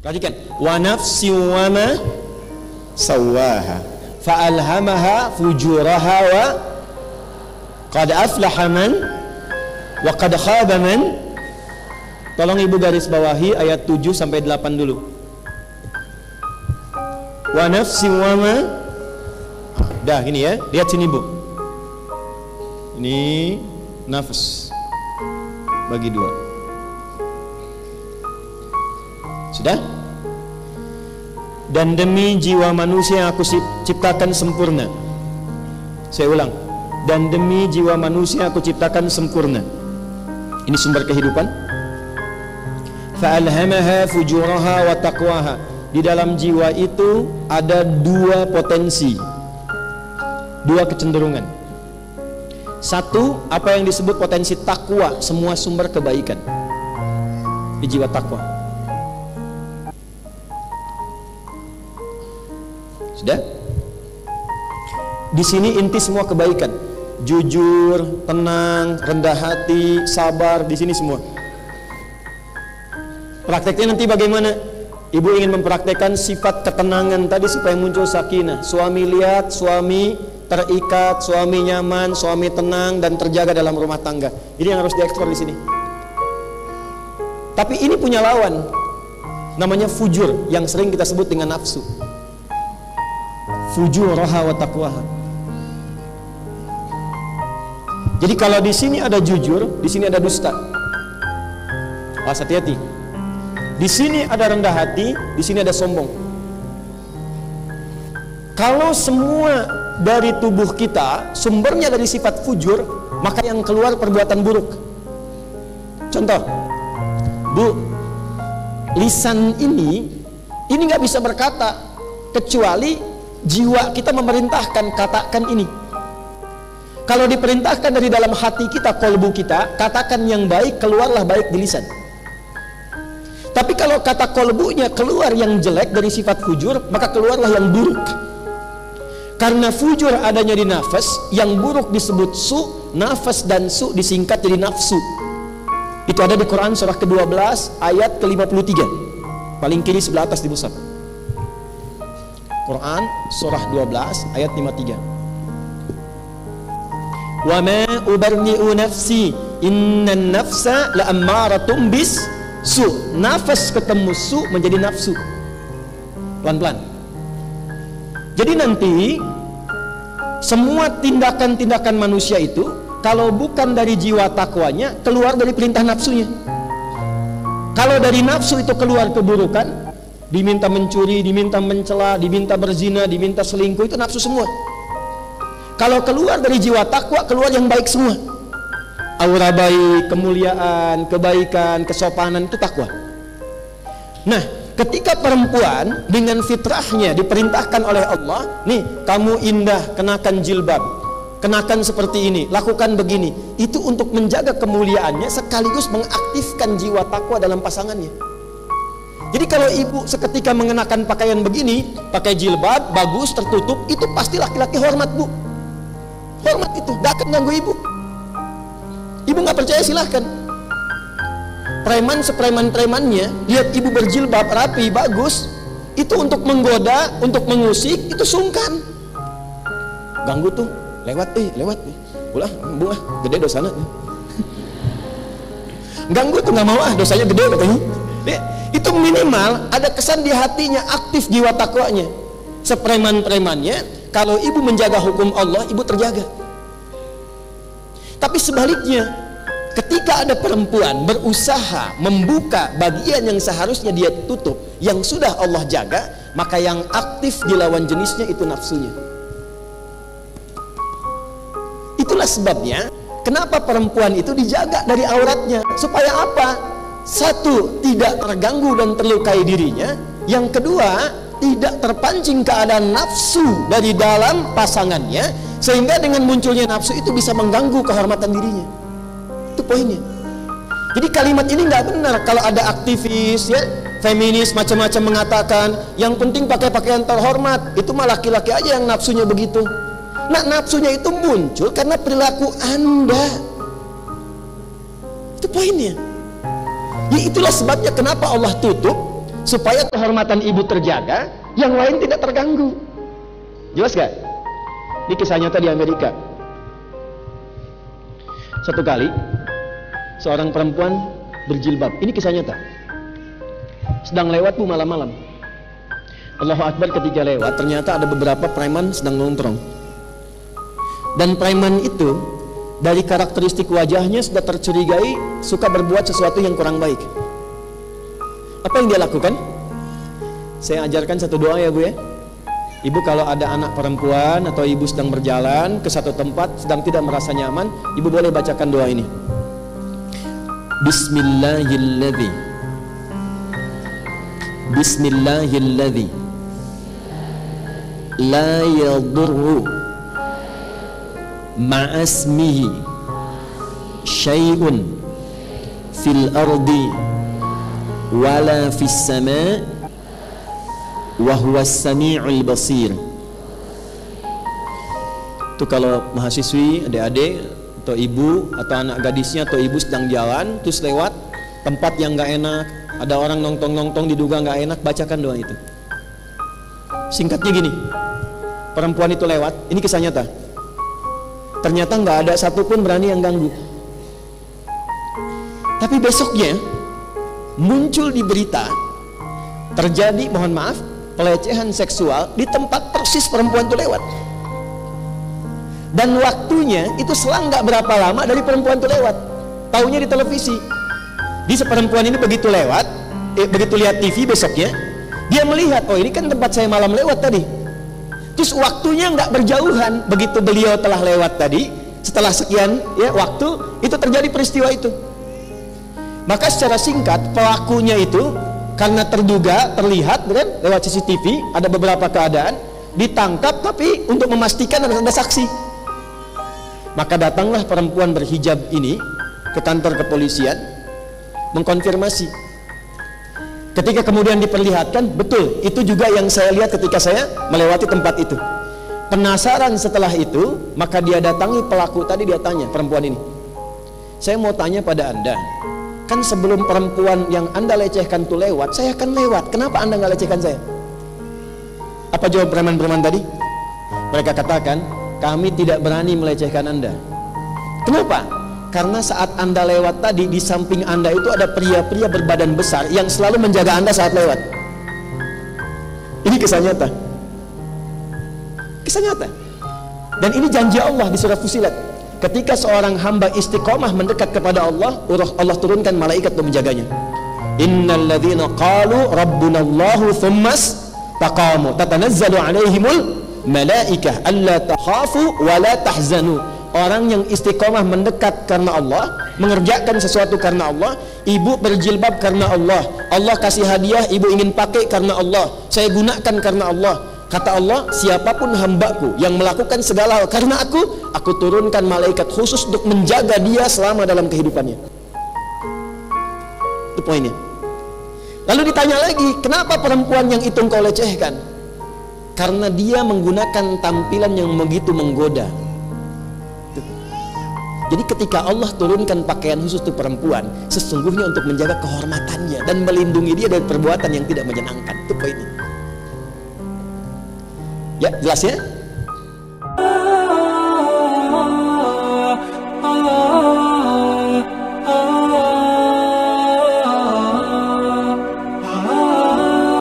Perhatikan, wa nafsi wa ma sawaha fa alhamaha fujuraha wa qad aflaha man wa qad khaba man. Tolong ibu garis bawahi ayat 7 sampai 8 dulu. Wa nafsi wa ma, dah gini ya, lihat sini bu, ini nafs bagi 2, sudah. Dan demi jiwa manusia yang aku ciptakan sempurna. Saya ulang, dan demi jiwa manusia yang aku ciptakan sempurna. Ini sumber kehidupan. Fa'alhamaha fujuraha wa taqwaha. Di dalam jiwa itu ada 2 potensi, 2 kecenderungan. Satu, apa yang disebut potensi takwa, semua sumber kebaikan di jiwa takwa. Sudah? Di sini inti semua kebaikan. Jujur, tenang, rendah hati, sabar, di sini semua. Prakteknya nanti bagaimana? Ibu ingin mempraktekkan sifat ketenangan tadi supaya muncul sakinah. Suami lihat, suami terikat, suami nyaman, suami tenang dan terjaga dalam rumah tangga. Ini yang harus diekspor di sini. Tapi ini punya lawan, namanya fujur, yang sering kita sebut dengan nafsu. Fujuraha wa taqwaha. Jadi kalau di sini ada jujur, di sini ada dusta. Awas, hati-hati. Di sini ada rendah hati, di sini ada sombong. Kalau semua dari tubuh kita sumbernya dari sifat fujur, maka yang keluar perbuatan buruk. Contoh, bu, lisan ini nggak bisa berkata kecuali jiwa kita memerintahkan, katakan ini. Kalau diperintahkan dari dalam hati kita, kolbu kita, katakan yang baik, keluarlah baik di lisan. Tapi kalau kata kolbunya keluar yang jelek dari sifat fujur, maka keluarlah yang buruk. Karena fujur adanya di nafas, yang buruk disebut su, nafas dan su disingkat jadi nafsu. Itu ada di Quran surah ke-12 ayat ke-53, paling kiri sebelah atas di mushaf. Quran surah 12 ayat 53. Wa ma ubarni'u nafsi innan nafsa la'ammaratum bis su. Nafas ketemu su menjadi nafsu. Pelan-pelan. Jadi nanti semua tindakan-tindakan manusia itu kalau bukan dari jiwa takwanya, keluar dari perintah nafsunya. Kalau dari nafsu itu keluar keburukan, diminta mencuri, diminta mencela, diminta berzina, diminta selingkuh, itu nafsu semua. Kalau keluar dari jiwa takwa, keluar yang baik semua. Aura baik, kemuliaan, kebaikan, kesopanan, itu takwa. Nah, ketika perempuan dengan fitrahnya diperintahkan oleh Allah, nih kamu indah, kenakan jilbab, kenakan seperti ini, lakukan begini, itu untuk menjaga kemuliaannya sekaligus mengaktifkan jiwa takwa dalam pasangannya. Jadi kalau ibu seketika mengenakan pakaian begini, pakai jilbab, bagus, tertutup, itu pasti laki-laki hormat, bu. Hormat itu, gak akan ganggu ibu. Ibu gak percaya silahkan. Preman sepreman-premannya, lihat ibu berjilbab, rapi, bagus, itu untuk menggoda, untuk mengusik, itu sungkan. Ganggu tuh, lewat. Ulah, bunga, gede dosanya. Ganggu tuh, gak mau dosanya gede katanya. Itu minimal ada kesan di hatinya, aktif jiwa takwanya. Sepreman-premannya, kalau ibu menjaga hukum Allah, ibu terjaga. Tapi sebaliknya, ketika ada perempuan berusaha membuka bagian yang seharusnya dia tutup, yang sudah Allah jaga, maka yang aktif di lawan jenisnya itu nafsunya. Itulah sebabnya kenapa perempuan itu dijaga dari auratnya, supaya apa? Satu, tidak terganggu dan terlukai dirinya. Yang kedua, tidak terpancing keadaan nafsu dari dalam pasangannya, sehingga dengan munculnya nafsu itu bisa mengganggu kehormatan dirinya. Itu poinnya. Jadi kalimat ini nggak benar kalau ada aktivis ya, feminis macam-macam mengatakan yang penting pakai pakaian terhormat. Itu mah laki-laki aja yang nafsunya begitu. Nah, nafsunya itu muncul karena perilaku Anda. Itu poinnya. Ya itulah sebabnya kenapa Allah tutup supaya kehormatan ibu terjaga, yang lain tidak terganggu. Jelas gak? Ini kisah nyata di Amerika. Satu kali seorang perempuan berjilbab, ini kisah nyata, sedang lewat bu malam-malam. Allahu Akbar, ketika lewat ternyata ada beberapa preman sedang nongkrong. Dan preman itu dari karakteristik wajahnya sudah tercurigai suka berbuat sesuatu yang kurang baik. Apa yang dia lakukan? Saya ajarkan satu doa ya bu ya. Ibu kalau ada anak perempuan atau ibu sedang berjalan ke satu tempat sedang tidak merasa nyaman, ibu boleh bacakan doa ini. Bismillahilladzi Bismillahilladzi la yadurru ma'asmihi syai'un fil ardi wala fis sama' wa huwas sami'ul basir. Itu kalau mahasiswi, adik-adik atau ibu atau anak gadisnya atau ibu sedang jalan terus lewat tempat yang nggak enak, ada orang nongtong-nongtong diduga nggak enak, bacakan doa itu. Singkatnya gini, perempuan itu lewat, ini kisah nyata, ternyata nggak ada satupun berani yang ganggu. Tapi besoknya muncul di berita terjadi, mohon maaf, pelecehan seksual di tempat persis perempuan itu lewat. Dan waktunya itu selang nggak berapa lama dari perempuan itu lewat. Taunya di televisi. Di perempuan ini begitu lewat, begitu lihat TV besoknya, dia melihat, oh ini kan tempat saya malam lewat tadi. Terus waktunya nggak berjauhan, begitu beliau telah lewat tadi, setelah sekian ya waktu, itu terjadi peristiwa itu. Maka secara singkat pelakunya itu karena terduga, terlihat kan lewat CCTV, ada beberapa keadaan ditangkap, tapi untuk memastikan harus ada saksi. Maka datanglah perempuan berhijab ini ke kantor kepolisian mengkonfirmasi. Ketika kemudian diperlihatkan, betul, itu juga yang saya lihat ketika saya melewati tempat itu. Penasaran setelah itu, maka dia datangi pelaku tadi, dia tanya perempuan ini, saya mau tanya pada Anda, kan sebelum perempuan yang Anda lecehkan itu lewat, saya akan lewat, kenapa Anda nggak lecehkan saya? Apa jawab preman-preman tadi? Mereka katakan, kami tidak berani melecehkan Anda. Kenapa? Karena saat Anda lewat tadi, di samping Anda itu ada pria-pria berbadan besar yang selalu menjaga Anda saat lewat. Ini kisah nyata. Kisah nyata. Dan ini janji Allah di surah Fussilat. Ketika seorang hamba istiqomah mendekat kepada Allah, Allah turunkan malaikat untuk menjaganya. Innal ladzina qalu rabbunallahu tsummas taqamu tatanazzalu alaihimul malaikah alla takhafu wa la tahzanu. Orang yang istiqomah mendekat karena Allah, mengerjakan sesuatu karena Allah, ibu berjilbab karena Allah, Allah kasih hadiah, ibu ingin pakai karena Allah, saya gunakan karena Allah. Kata Allah, siapapun hambaku yang melakukan segala hal karena aku turunkan malaikat khusus untuk menjaga dia selama dalam kehidupannya. Itu poinnya. Lalu ditanya lagi, kenapa perempuan yang itu engkau lecehkan? Karena dia menggunakan tampilan yang begitu menggoda. Jadi ketika Allah turunkan pakaian khusus untuk perempuan, sesungguhnya untuk menjaga kehormatannya dan melindungi dia dari perbuatan yang tidak menyenangkan. Itu poinnya. Ya, jelas ya?